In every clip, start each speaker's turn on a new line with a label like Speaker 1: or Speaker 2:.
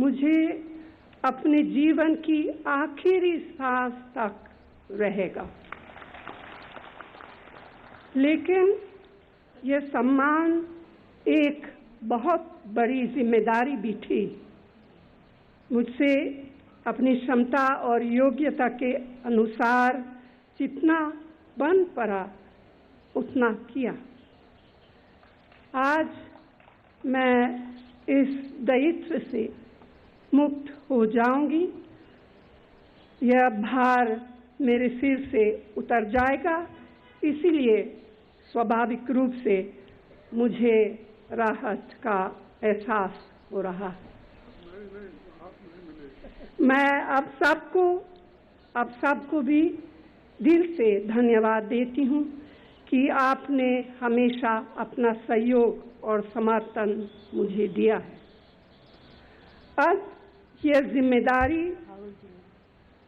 Speaker 1: मुझे अपने जीवन की आखिरी सांस तक रहेगा। लेकिन यह सम्मान एक बहुत बड़ी जिम्मेदारी भी थी। मुझसे अपनी क्षमता और योग्यता के अनुसार जितना बन पड़ा उतना किया। आज मैं इस दायित्व से मुक्त हो जाऊंगी। यह भार मेरे सिर से उतर जाएगा, इसीलिए स्वाभाविक रूप से मुझे राहत का एहसास हो रहा है। मैं अब सबको भी दिल से धन्यवाद देती हूँ कि आपने हमेशा अपना सहयोग और समर्थन मुझे दिया है। अब यह जिम्मेदारी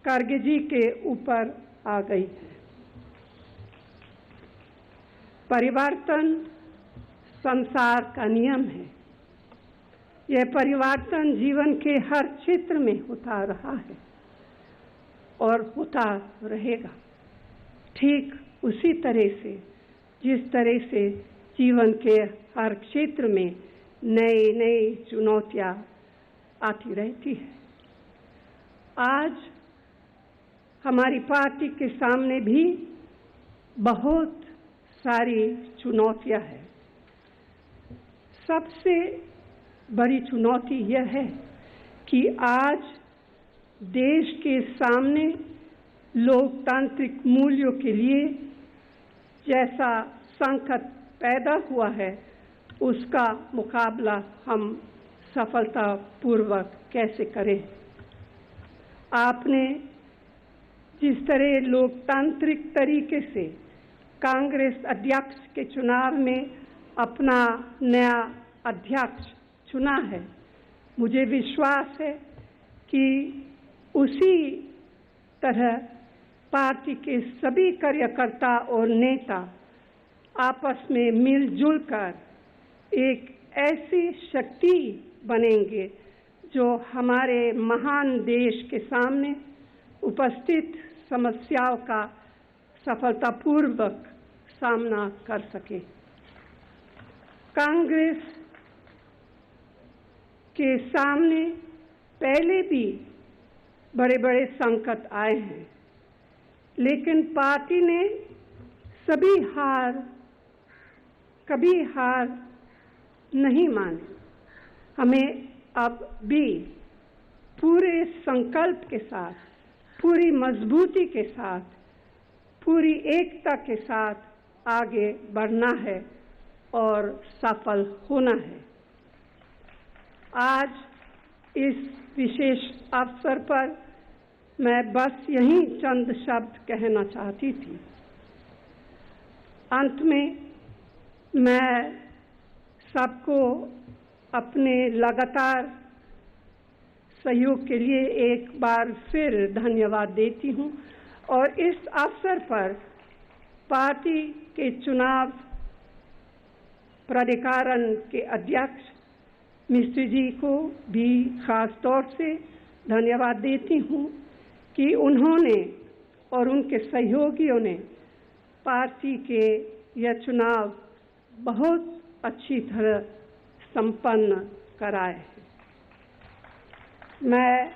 Speaker 1: खड़गे जी के ऊपर आ गई है। परिवर्तन संसार का नियम है। यह परिवर्तन जीवन के हर क्षेत्र में होता रहा है और होता रहेगा, ठीक उसी तरह से जिस तरह से जीवन के हर क्षेत्र में नई नई चुनौतियां आती रहती है। आज हमारी पार्टी के सामने भी बहुत सारी चुनौतियां हैं। सबसे बड़ी चुनौती यह है कि आज देश के सामने लोकतांत्रिक मूल्यों के लिए जैसा संकट पैदा हुआ है, उसका मुकाबला हम सफलतापूर्वक कैसे करें। आपने जिस तरह लोकतांत्रिक तरीके से कांग्रेस अध्यक्ष के चुनाव में अपना नया अध्यक्ष चुना है, मुझे विश्वास है कि उसी तरह पार्टी के सभी कार्यकर्ता और नेता आपस में मिलजुल कर एक ऐसी शक्ति बनेंगे जो हमारे महान देश के सामने उपस्थित समस्याओं का सफलतापूर्वक सामना कर सके। कांग्रेस के सामने पहले भी बड़े बड़े संकट आए हैं, लेकिन पार्टी ने कभी हार नहीं मानी। हमें अब भी पूरे संकल्प के साथ, पूरी मजबूती के साथ, पूरी एकता के साथ आगे बढ़ना है और सफल होना है। आज इस विशेष अवसर पर मैं बस यही चंद शब्द कहना चाहती थी। अंत में मैं सबको अपने लगातार सहयोग के लिए एक बार फिर धन्यवाद देती हूँ और इस अवसर पर पार्टी के चुनाव प्राधिकरण के अध्यक्ष मिस्त्री जी को भी खास तौर से धन्यवाद देती हूँ कि उन्होंने और उनके सहयोगियों ने पार्टी के यह चुनाव बहुत अच्छी तरह संपन्न कराए। मैं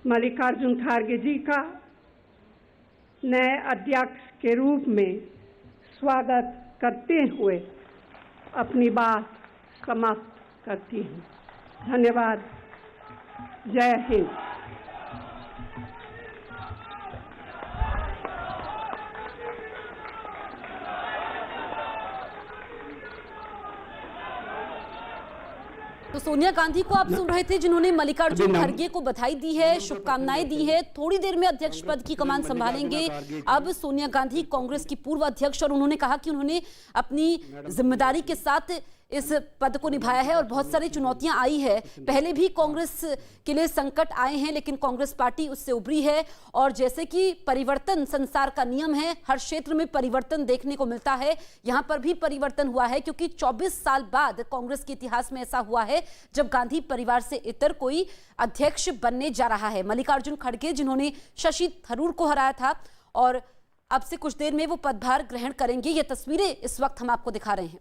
Speaker 1: मल्लिकार्जुन खड़गे जी का नए अध्यक्ष के रूप में स्वागत करते हुए अपनी बात समाप्त करती हूँ। धन्यवाद। जय हिंद।
Speaker 2: तो सोनिया गांधी को आप सुन रहे थे, जिन्होंने मल्लिकार्जुन खड़गे को बधाई दी है, शुभकामनाएं दी है। थोड़ी देर में अध्यक्ष पद की कमान संभालेंगे अब सोनिया गांधी, कांग्रेस की पूर्व अध्यक्ष, और उन्होंने कहा कि उन्होंने अपनी जिम्मेदारी के साथ इस पद को निभाया है और बहुत सारी चुनौतियां आई है। पहले भी कांग्रेस के लिए संकट आए हैं, लेकिन कांग्रेस पार्टी उससे उभरी है। और जैसे कि परिवर्तन संसार का नियम है, हर क्षेत्र में परिवर्तन देखने को मिलता है, यहां पर भी परिवर्तन हुआ है, क्योंकि 24 साल बाद कांग्रेस के इतिहास में ऐसा हुआ है जब गांधी परिवार से इतर कोई अध्यक्ष बनने जा रहा है। मल्लिकार्जुन खड़गे, जिन्होंने शशि थरूर को हराया था और अब से कुछ देर में वो पदभार ग्रहण करेंगे। ये तस्वीरें इस वक्त हम आपको दिखा रहे हैं।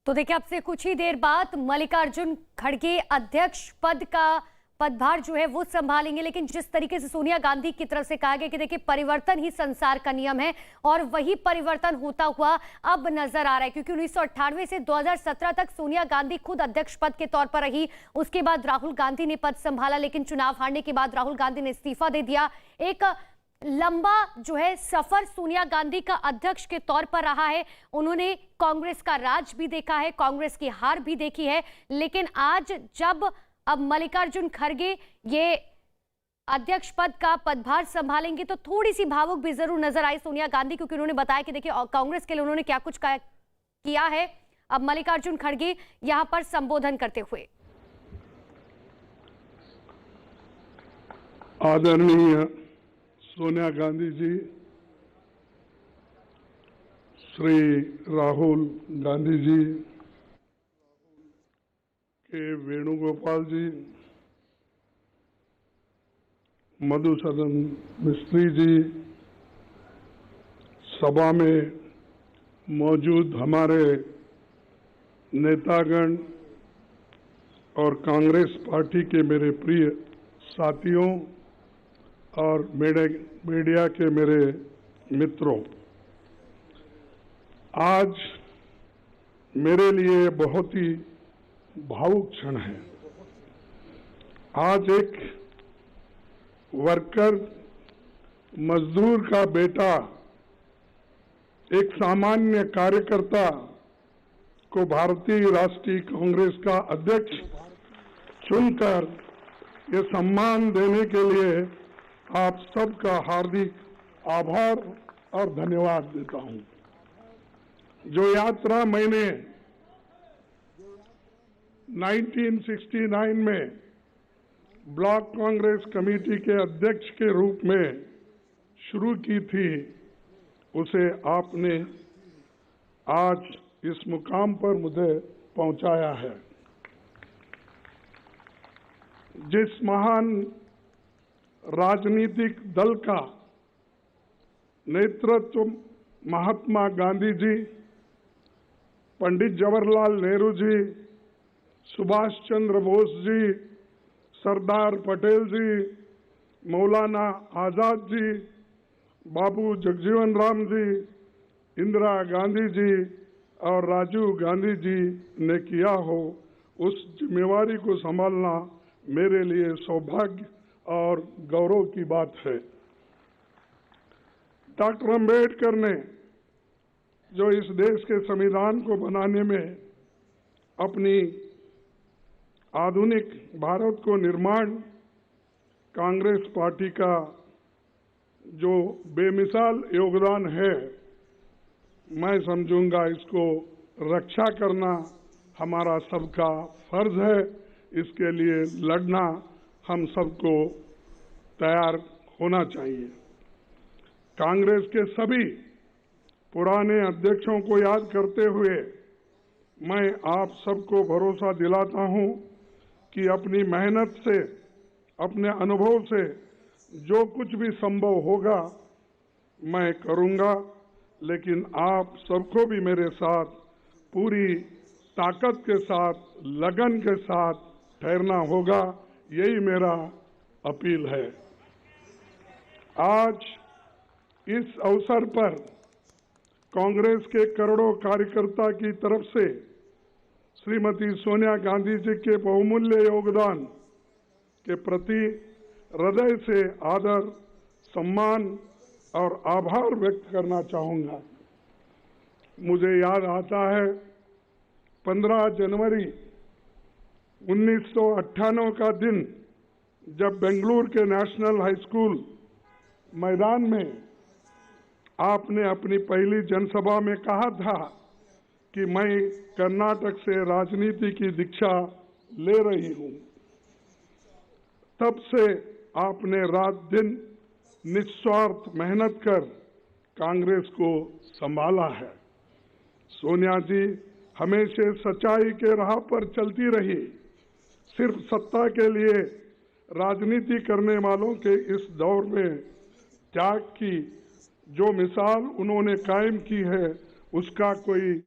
Speaker 3: तो देखिए, अब से कुछ ही देर बाद मल्लिकार्जुन खड़गे अध्यक्ष पद का पदभार जो है वो संभालेंगे। लेकिन जिस तरीके से सोनिया गांधी की तरफ से कहा गया कि देखिए परिवर्तन ही संसार का नियम है, और वही परिवर्तन होता हुआ अब नजर आ रहा है, क्योंकि 1998 से 2017 तक सोनिया गांधी खुद अध्यक्ष पद के तौर पर रही। उसके बाद राहुल गांधी ने पद संभाला, लेकिन चुनाव हारने के बाद राहुल गांधी ने इस्तीफा दे दिया। एक लंबा जो है सफर सोनिया गांधी का अध्यक्ष के तौर पर रहा है। उन्होंने कांग्रेस का राज भी देखा है, कांग्रेस की हार भी देखी है। लेकिन आज जब अब मल्लिकार्जुन खड़गे ये अध्यक्ष पद का पदभार संभालेंगे तो थोड़ी सी भावुक भी जरूर नजर आई सोनिया गांधी, क्योंकि उन्होंने बताया कि देखिए कांग्रेस के लिए उन्होंने क्या कुछ किया है। अब मल्लिकार्जुन खड़गे यहां पर संबोधन करते हुए,
Speaker 4: आदरणीय सोनिया गांधी जी, श्री राहुल गांधी जी, के वेणुगोपाल जी, मधुसूदन मिस्त्री जी, सभा में मौजूद हमारे नेतागण और कांग्रेस पार्टी के मेरे प्रिय साथियों और मीडिया के मेरे मित्रों, आज मेरे लिए बहुत ही भावुक क्षण है। आज एक वर्कर, मजदूर का बेटा, एक सामान्य कार्यकर्ता को भारतीय राष्ट्रीय कांग्रेस का अध्यक्ष चुनकर ये सम्मान देने के लिए आप सबका हार्दिक आभार और धन्यवाद देता हूं। जो यात्रा मैंने 1969 में ब्लॉक कांग्रेस कमेटी के अध्यक्ष के रूप में शुरू की थी, उसे आपने आज इस मुकाम पर मुझे पहुंचाया है। जिस महान राजनीतिक दल का नेतृत्व महात्मा गांधी जी, पंडित जवाहरलाल नेहरू जी, सुभाष चंद्र बोस जी, सरदार पटेल जी, मौलाना आजाद जी, बाबू जगजीवन राम जी, इंदिरा गांधी जी और राजीव गांधी जी ने किया हो, उस जिम्मेवारी को संभालना मेरे लिए सौभाग्य और गौरव की बात है। डॉक्टर अंबेडकर ने जो इस देश के संविधान को बनाने में अपनी आधुनिक भारत को निर्माण, कांग्रेस पार्टी का जो बेमिसाल योगदान है, मैं समझूंगा इसको रक्षा करना हमारा सबका फर्ज है। इसके लिए लड़ना हम सबको तैयार होना चाहिए। कांग्रेस के सभी पुराने अध्यक्षों को याद करते हुए मैं आप सबको भरोसा दिलाता हूं कि अपनी मेहनत से, अपने अनुभव से जो कुछ भी संभव होगा मैं करूंगा, लेकिन आप सबको भी मेरे साथ पूरी ताकत के साथ, लगन के साथ ठहरना होगा। यही मेरा अपील है। आज इस अवसर पर कांग्रेस के करोड़ों कार्यकर्ता की तरफ से श्रीमती सोनिया गांधी जी के बहुमूल्य योगदान के प्रति हृदय से आदर, सम्मान और आभार व्यक्त करना चाहूंगा। मुझे याद आता है 15 जनवरी 1998 का दिन, जब बेंगलुरु के नेशनल हाई स्कूल मैदान में आपने अपनी पहली जनसभा में कहा था कि मैं कर्नाटक से राजनीति की दीक्षा ले रही हूं, तब से आपने रात दिन निस्वार्थ मेहनत कर कांग्रेस को संभाला है। सोनिया जी हमेशा सच्चाई के राह पर चलती रही। सिर्फ सत्ता के लिए राजनीति करने वालों के इस दौर में त्याग की जो मिसाल उन्होंने कायम की है, उसका कोई